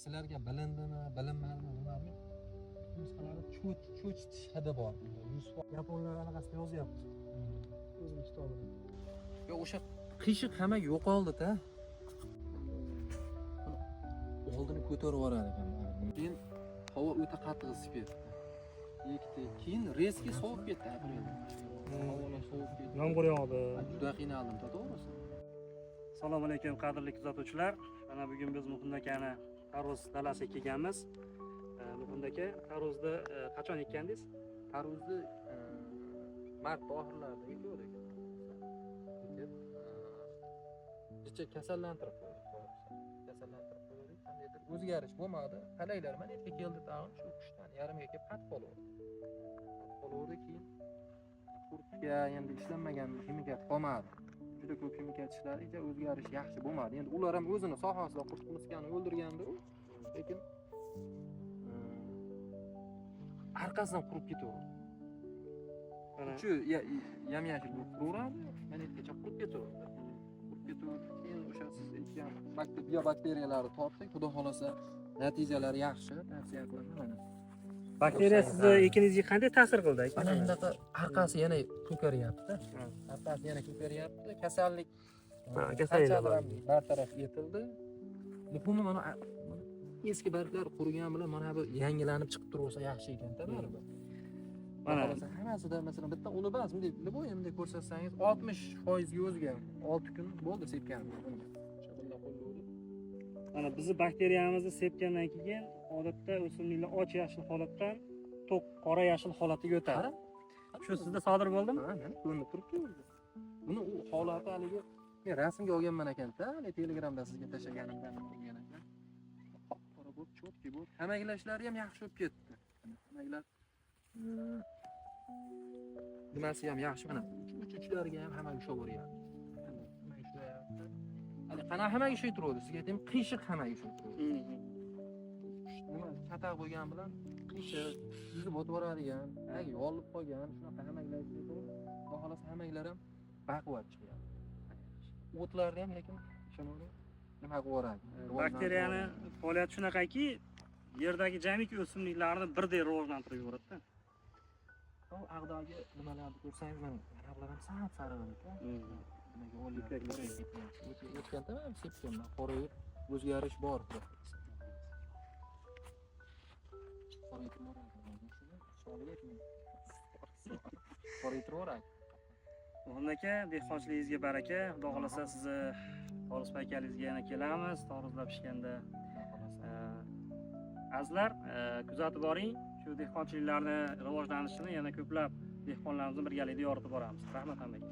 sizlarga bilindimi, bilinmadimi bilmadim. Nusxalari cho'chitish hidi bor. Yaponlar anaqasida yozyapti. O'zim kitobida. Yo, o'sha qiyshiq hamma yo'qoldi-da. Oldini ko'tarib yuborar ekan. Keyin havo o'ta qattiq isib ketdi. Keyin reski sovib ketdi aprelda. Havolar sovib ketdi. Yomg'ir yog'di. Juda qiynaldim, to'g'risi. Assalomu alaykum qadrli kuzatuvchilar. Mana bugun biz Muhim akani tarvuz dalasiga kelganmiz. Muhim aka, tarvuzni qachon ekkandingiz? Tarvuzni mart oxirlarida ekdik. Kecha kasallantirib qo'ydik. Kasallantirib qo'ydik. Qandaydir o'zgarish bo'lmadi. Qalaylar mana yerga keldi tag'in shu qushdan yarimga kelib qatib qoldi. Keyin kurtka endi ishlanmagan ximika qolmadi. Juda ko'p ximika ishlari ija o'zgarish yaxshi bo'lmadi. Endi ular ham o'zini sohasida qurtmuskani o'ldirgandi, lekin orqasidan qurib ketaverdi. Shu yam-yashil bo'lib turaveradi, mana yergacha qurib ketaverdi. Keyin o'sha siz aytgan biobakteriyalarni tortdik, xudo xolasa natijalari yaxshi, tavsiya qilaman. Bakteriya sizni ekiningizga qanday ta'sir qildi? Mana bunaqa orqasi yana ko'karyapti. Orqasi yana ko'karyapti. Kasallik bartaraf etildi. Muhimi mana eski barglar qurigan bilan mana bu yangilanib chiqib tursa yaxshi ekan-da baribir. Mana hammasida masalan bitta uni emas, bunday ko'rsatsangiz 60% ga o'zgan. 6 kun bo'ldi sepganimiz bunga. Mana bizni bakteriyamizni sepgandan keyin odatda o'simliklar och yashil holatdan to'q qora yashil holatiga o'tadi. Shu sizda sodir bo'ldimi? Ha, mana ko'rinib turibdi. Buni u holati haligi men rasmga olganman ekan-da, Telegramda sizga tashlaganimdan olgan ekan. Qora bo'lib, cho'tki bo'lib, hamaklashlari ham yaxshi bo'lib ketdi. Hamaklar nimasi ham yaxshi, mana uch-uchlariga ham hamma ushlab boryapti. Hamma ushlayapti. Hali qanaqa hamma ishlayib turadi? Sizga aytaymi, qiyshiq hamma ishlayib turadi. Nima chata qo'ygan bilan qiyshiq yuzib o'tvoradigan, yolib qolgan, shunaqa hamaklar ishlayib turadi. Xudo xolasa hamaklar ham baquvvat chiqyapti. O'tlarni ham lekin ishonavering, nima qilib Bakteriyani faoliyati shunaqaki, yerdagi jamiki o'simliklarni birdek rivojlantirib yuboradi-da. Bu ag'dagi nimalarni ko'rsangiz, mana bular ham sariq ekan. Nimaga o'tganda men sepganman, qorayib o'zgarish bor. Muhim aka, dehqonchiligingizga baraka. Xudo xolasa sizni Toruz paykalingizga yana kelamiz. Toruzlar pishganda. Azizlar, kuzatib boring. Shu dehqonchiliklarni rivojlanishini yana ko'plab dehqonlarimizni birgalikda yoritib boramiz. Rahmat hammaga.